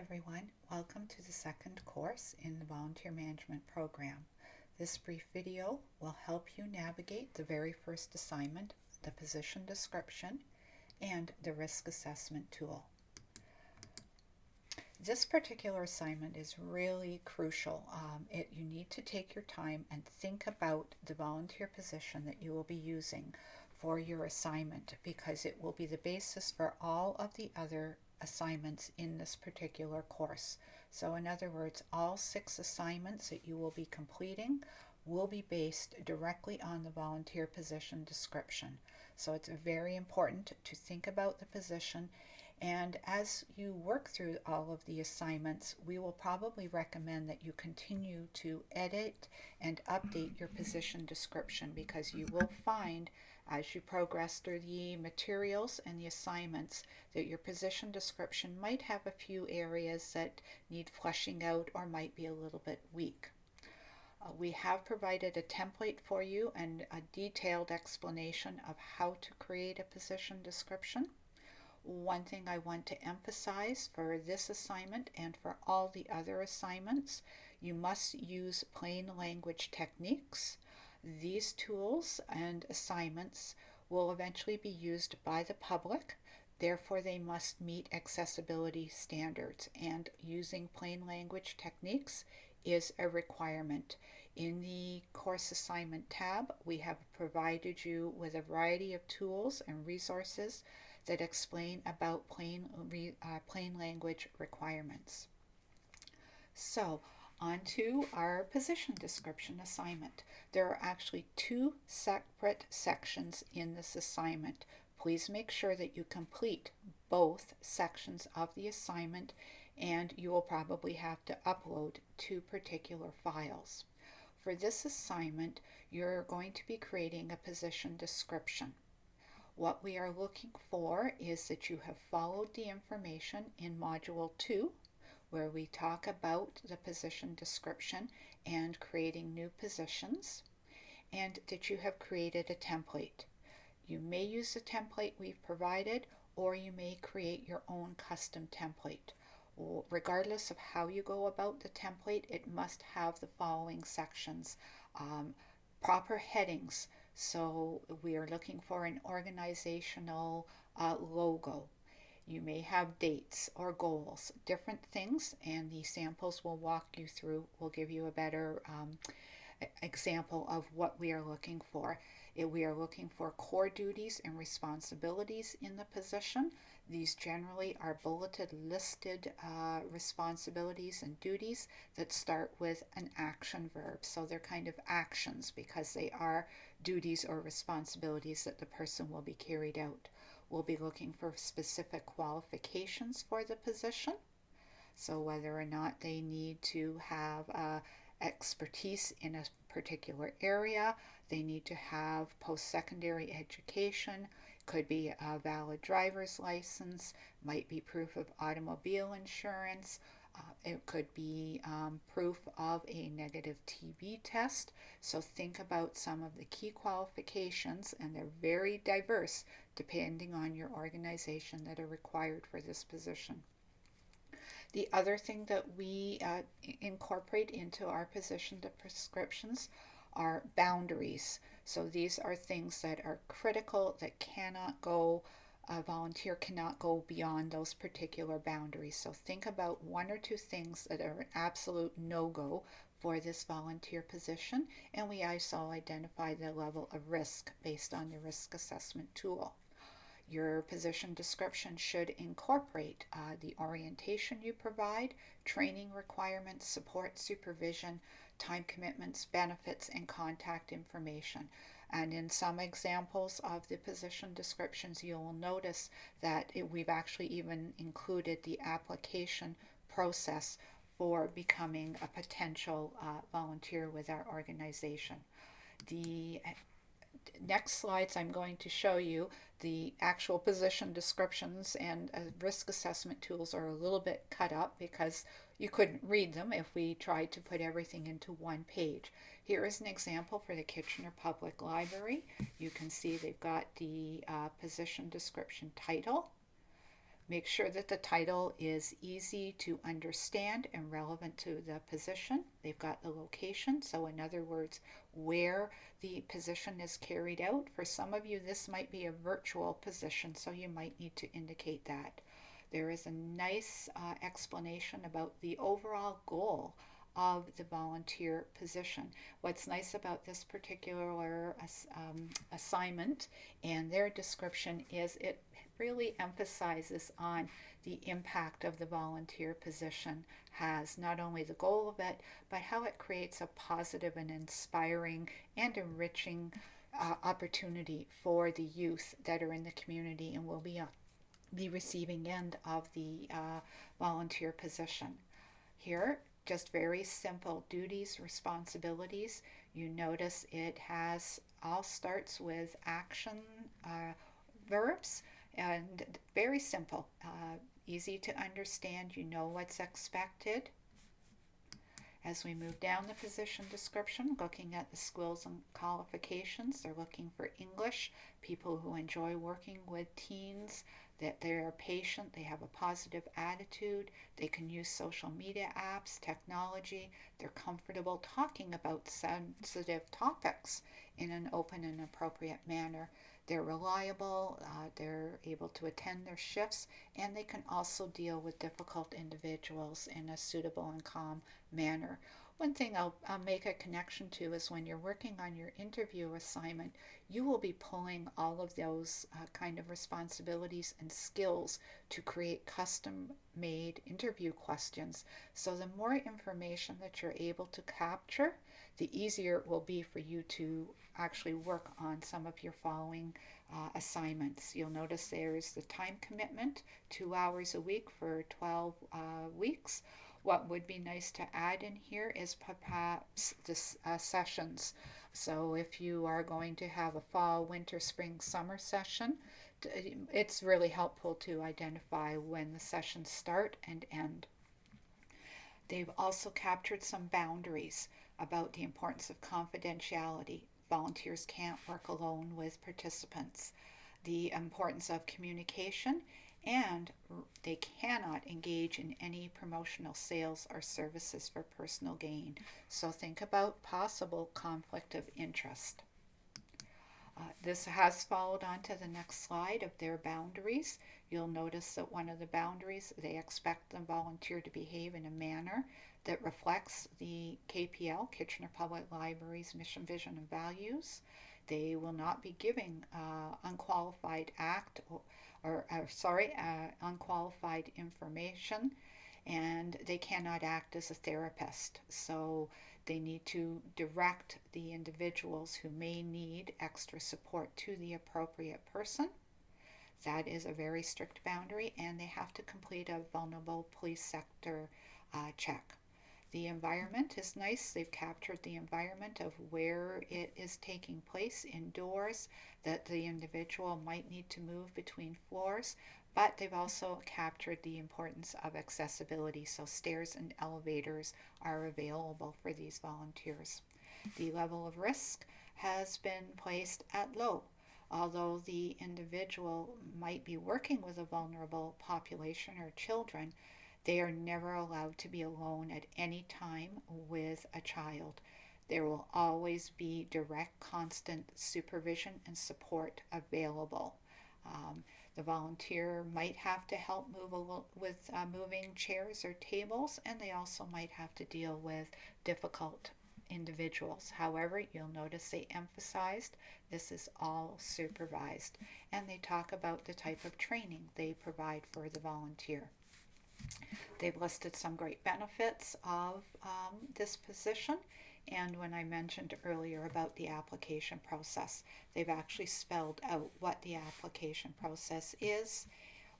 everyone. Welcome to the second course in the Volunteer Management Program. This brief video will help you navigate the very first assignment, the position description, and the risk assessment tool. This particular assignment is really crucial. You need to take your time and think about the volunteer position that you will be using for your assignment, because it will be the basis for all of the other assignments in this particular course. So in other words, all 6 assignments that you will be completing will be based directly on the volunteer position description. So it's very important to think about the position, and as you work through all of the assignments, we will probably recommend that you continue to edit and update your position description, because you will find as you progress through the materials and the assignments that your position description might have a few areas that need fleshing out or might be a little bit weak. We have provided a template for you and a detailed explanation of how to create a position description. One thing I want to emphasize for this assignment and for all the other assignments, you must use plain language techniques. These tools and assignments will eventually be used by the public, therefore they must meet accessibility standards, and using plain language techniques is a requirement. In the course assignment tab, we have provided you with a variety of tools and resources that explain about plain language requirements. So, on to our position description assignment. There are actually 2 separate sections in this assignment. Please make sure that you complete both sections of the assignment, and you will probably have to upload 2 particular files. For this assignment, you're going to be creating a position description. What we are looking for is that you have followed the information in Module 2, where we talk about the position description and creating new positions, and that you have created a template. You may use the template we've provided, or you may create your own custom template. Regardless of how you go about the template, it must have the following sections. Proper headings. So we are looking for an organizational logo. You may have dates or goals, different things, and the samples will walk you through, will give you a better example of what we are looking for. We are looking for core duties and responsibilities in the position. These generally are bulleted, listed responsibilities and duties that start with an action verb. So they're kind of actions because they are duties or responsibilities that the person will be carried out. We'll be looking for specific qualifications for the position. So whether or not they need to have expertise in a particular area, they need to have post-secondary education, could be a valid driver's license, might be proof of automobile insurance, it could be proof of a negative TB test. So think about some of the key qualifications, and they're very diverse depending on your organization, that are required for this position. The other thing that we incorporate into our position descriptions are boundaries. So these are things that are critical, that cannot go, a volunteer cannot go beyond those particular boundaries. So think about 1 or 2 things that are an absolute no-go for this volunteer position, and we also identify the level of risk based on the risk assessment tool. Your position description should incorporate the orientation you provide, training requirements, support, supervision, time commitments, benefits, and contact information. And in some examples of the position descriptions, you will notice that we've actually even included the application process for becoming a potential volunteer with our organization. The next slides, I'm going to show you the actual position descriptions, and risk assessment tools are a little bit cut up because you couldn't read them if we tried to put everything into one page. Here is an example for the Kitchener Public Library. You can see they've got the position description title, Make sure that the title is easy to understand and relevant to the position. They've got the location, so in other words, where the position is carried out. For some of you, this might be a virtual position, so you might need to indicate that. There is a nice explanation about the overall goal of the volunteer position. What's nice about this particular assignment and their description is it really emphasizes on the impact of the volunteer position has, not only the goal of it, but how it creates a positive and inspiring and enriching opportunity for the youth that are in the community and will be the receiving end of the volunteer position. Here, just very simple duties, responsibilities. You notice it has all starts with action verbs and very simple, easy to understand. You know what's expected. As we move down the position description, looking at the skills and qualifications, they're looking for English, people who enjoy working with teens, that they are patient, they have a positive attitude, they can use social media apps, technology, they're comfortable talking about sensitive topics in an open and appropriate manner. They're reliable, they're able to attend their shifts, and they can also deal with difficult individuals in a suitable and calm manner. One thing I'll make a connection to is when you're working on your interview assignment, you will be pulling all of those kind of responsibilities and skills to create custom made interview questions. So the more information that you're able to capture, the easier it will be for you to actually work on some of your following assignments. You'll notice there's the time commitment, 2 hours a week for 12 weeks. What would be nice to add in here is perhaps the sessions. So if you are going to have a fall, winter, spring, summer session, it's really helpful to identify when the sessions start and end. They've also captured some boundaries about the importance of confidentiality. Volunteers can't work alone with participants. The importance of communication, and they cannot engage in any promotional sales or services for personal gain. So think about possible conflict of interest. This has followed on to the next slide of their boundaries. You'll notice that one of the boundaries, they expect the volunteer to behave in a manner that reflects the KPL, Kitchener Public Library's mission, vision, and values. They will not be giving unqualified unqualified information, and they cannot act as a therapist. So they need to direct the individuals who may need extra support to the appropriate person. That is a very strict boundary, and they have to complete a vulnerable police sector check. The environment is nice. They've captured the environment of where it is taking place indoors, that the individual might need to move between floors, but they've also captured the importance of accessibility, so stairs and elevators are available for these volunteers. The level of risk has been placed at low. Although the individual might be working with a vulnerable population or children, they are never allowed to be alone at any time with a child. There will always be direct, constant supervision and support available. The volunteer might have to help with moving chairs or tables, and they also might have to deal with difficult individuals. However, you'll notice they emphasized this is all supervised, and they talk about the type of training they provide for the volunteer. They've listed some great benefits of this position, and when I mentioned earlier about the application process, they've actually spelled out what the application process is,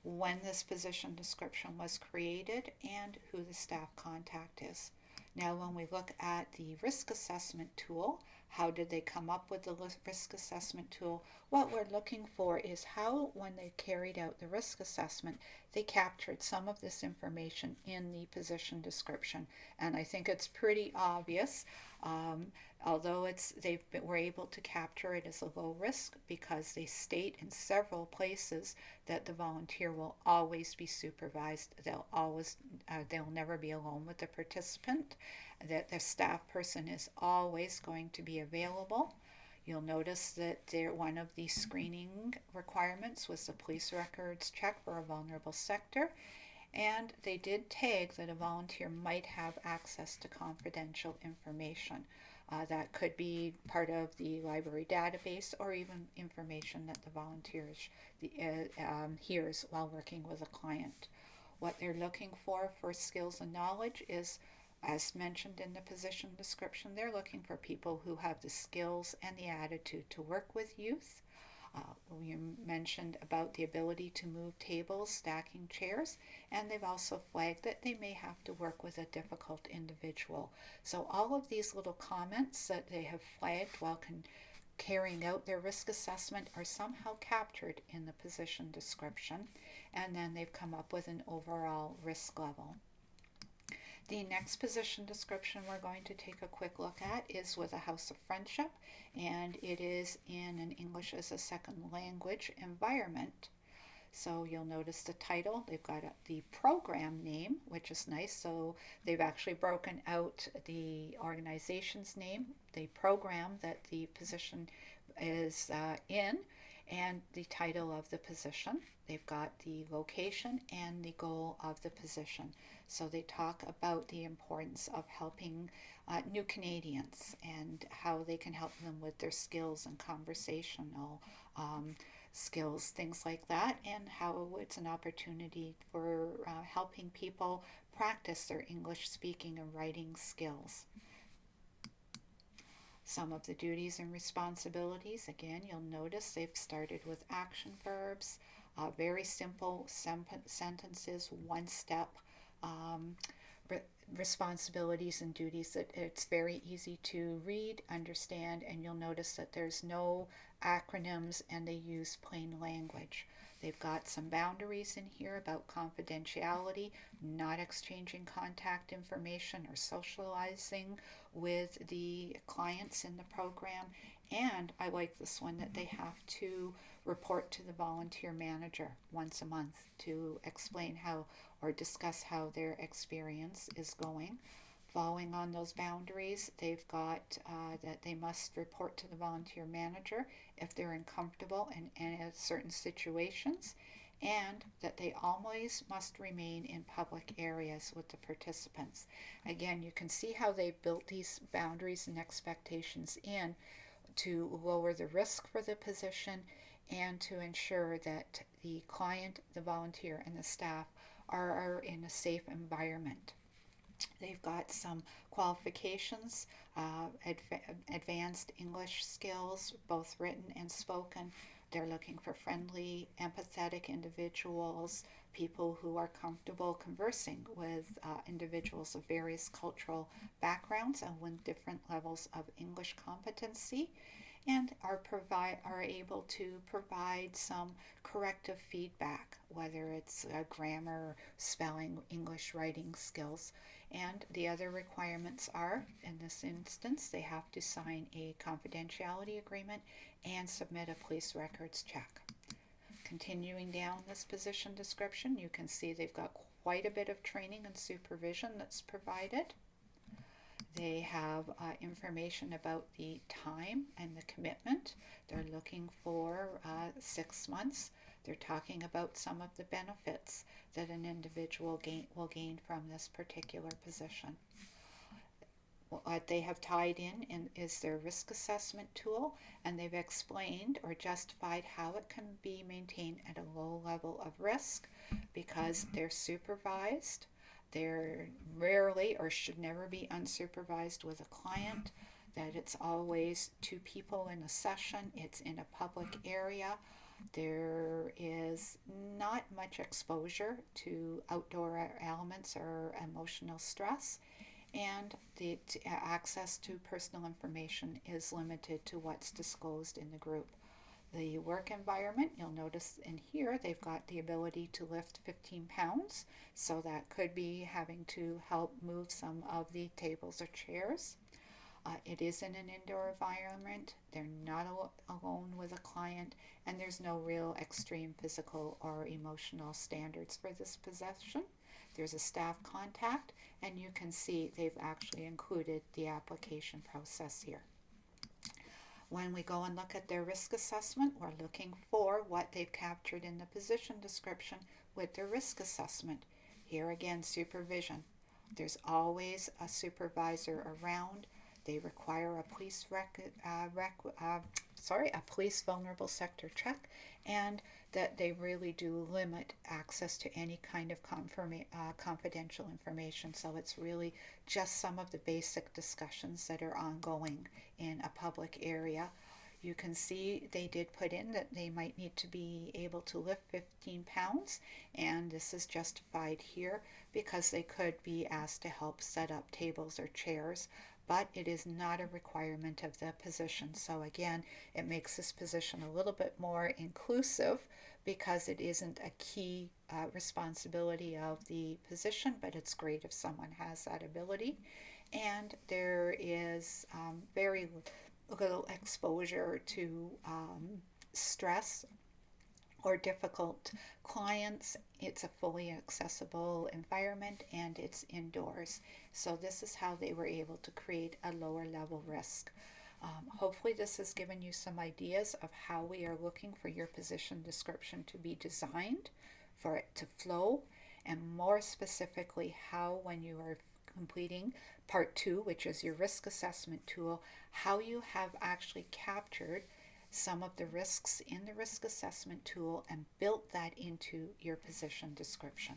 when this position description was created, and who the staff contact is. Now, when we look at the risk assessment tool, how did they come up with the risk assessment tool? What we're looking for is how, when they carried out the risk assessment, they captured some of this information in the position description. And I think it's pretty obvious. Um, Although were able to capture it as a low risk because they state in several places that the volunteer will always be supervised. They'll never be alone with the participant. That the staff person is always going to be available. You'll notice that one of the screening requirements was the police records check for a vulnerable sector, and they did tag that a volunteer might have access to confidential information. That could be part of the library database or even information that the volunteer hears while working with a client. What they're looking for skills and knowledge is, as mentioned in the position description, they're looking for people who have the skills and the attitude to work with youth. You mentioned about the ability to move tables, stacking chairs, and they've also flagged that they may have to work with a difficult individual. So all of these little comments that they have flagged while carrying out their risk assessment are somehow captured in the position description, and then they've come up with an overall risk level. The next position description we're going to take a quick look at is with a House of Friendship, and it is in an English as a second language environment. So you'll notice the title, they've got the program name, which is nice. So they've actually broken out the organization's name, the program that the position is in, and the title of the position. They've got the location and the goal of the position. So they talk about the importance of helping new Canadians and how they can help them with their skills and conversational skills, things like that, and how it's an opportunity for helping people practice their English speaking and writing skills. Some of the duties and responsibilities, again, you'll notice they've started with action verbs, very simple sentences, one step um, re- responsibilities and duties that it's very easy to read, understand, and you'll notice that there's no acronyms and they use plain language. They've got some boundaries in here about confidentiality, not exchanging contact information or socializing with the clients in the program. And I like this one that they have to report to the volunteer manager once a month to explain how or discuss how their experience is going. Following on those boundaries, they've got that they must report to the volunteer manager if they're uncomfortable in certain situations, and that they always must remain in public areas with the participants. Again, you can see how they built these boundaries and expectations in to lower the risk for the position and to ensure that the client, the volunteer, and the staff are in a safe environment. They've got some qualifications, advanced English skills, both written and spoken. They're looking for friendly, empathetic individuals, people who are comfortable conversing with individuals of various cultural backgrounds and with different levels of English competency, and are able to provide some corrective feedback, whether it's grammar, spelling, English writing skills. And the other requirements are, in this instance, they have to sign a confidentiality agreement and submit a police records check. Continuing down this position description, you can see they've got quite a bit of training and supervision that's provided. They have information about the time and the commitment. They're looking for 6 months. They're talking about some of the benefits that an individual will gain from this particular position. What they have tied in is their risk assessment tool, and they've explained or justified how it can be maintained at a low level of risk because they're supervised. They're rarely or should never be unsupervised with a client, that it's always two people in a session, it's in a public area. There is not much exposure to outdoor elements or emotional stress, and the access to personal information is limited to what's disclosed in the group. The work environment, you'll notice in here they've got the ability to lift 15 pounds, so that could be having to help move some of the tables or chairs. It is in an indoor environment. They're not alone with a client, and there's no real extreme physical or emotional standards for this possession. There's a staff contact, and you can see they've actually included the application process here. When we go and look at their risk assessment, we're looking for what they've captured in the position description with their risk assessment. Here again, supervision. There's always a supervisor around. They require a police vulnerable sector check, and that they really do limit access to any kind of confidential information. So it's really just some of the basic discussions that are ongoing in a public area. You can see they did put in that they might need to be able to lift 15 pounds, and this is justified here because they could be asked to help set up tables or chairs, but it is not a requirement of the position. So again, it makes this position a little bit more inclusive because it isn't a key responsibility of the position, but it's great if someone has that ability. And there is very little exposure to stress or difficult clients. It's a fully accessible environment and it's indoors. So this is how they were able to create a lower level risk. Hopefully this has given you some ideas of how we are looking for your position description to be designed, for it to flow, and more specifically how, when you are completing part 2, which is your risk assessment tool, how you have actually captured some of the risks in the risk assessment tool and built that into your position description.